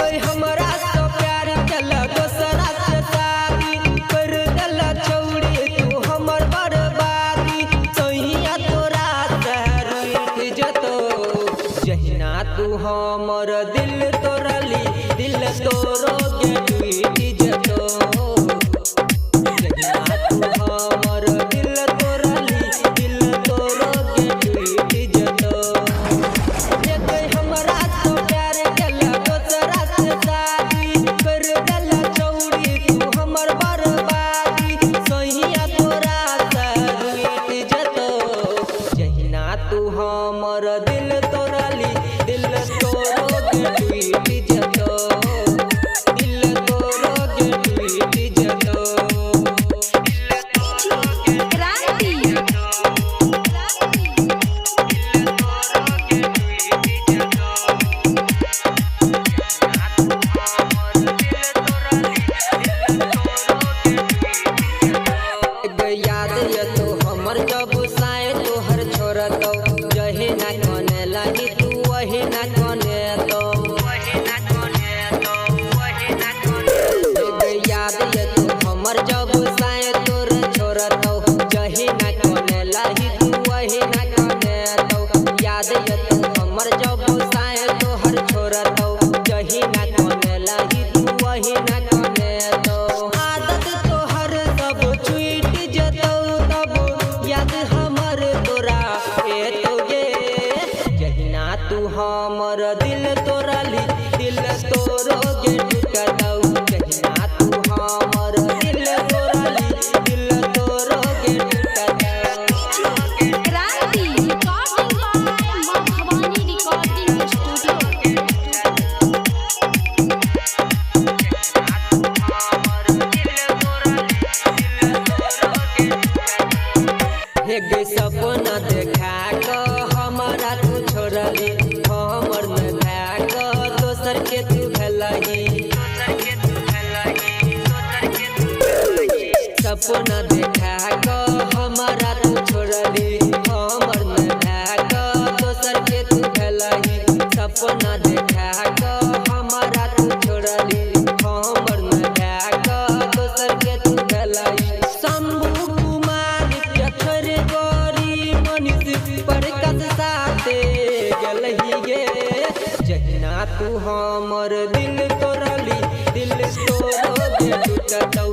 कोई हमरा तो प्यार कल दोसरा से शादी कर दल छौड़ी तू हमर बर्बादी सहिया तोरा रूठ जतो जहिना तू हमर दिल तोड़ली दिल तोरो के टूट जतो जहिना तू हमर दिल तोड़ली दिल तोरो के टूट जतो जे कोई हमरा तो प्यार कल दोसरा से शादी कर दल छौड़ी तू हमर बर्बादी सहिया तोरा रूठ जतो जहिना तू हमर दिल तोड़ली दिल तोरो के टूट जतो दिल तोरो के टूट जतो क्रांति याद ये तो हमर जब साए तोहर छोड़तो जहे ना कने लागी तू वही ना कने तो याद ये तो हमर जब साए तोर छोड़तो जहे ना कने लागी तू वही ना कने तो याद ये तो हमर जब साए तोहर छोड़तो जहे ना कने लागी तू वही ना कने तो आदत तोहर सब छूट जतो तब याद हमर तोरा एतो गे जहिना तू हमर दिल तोड़ली दिल तोरो के टूटतौ जहिना तू हमर दिल तोड़ली दिल तोरो के टूटतौ क्रांति recording by Madhubani recording studio हे गे सपना देखा क हमरा तू छोड़ली हमर न भाग दोसर के तू भलही सपना देखा क हमरा तू छोड़ली हमर न भाग दोसर के तू भलही सपना देखा क हमरा तू छोड़ली हमर न भाग दोसर के तू भलही शंभू कुमार जखर गोरी मनीष प्रकाश साथे गलही गे जहिना तू हमर दिल तोड़ली दिल तोरो के टूटतौ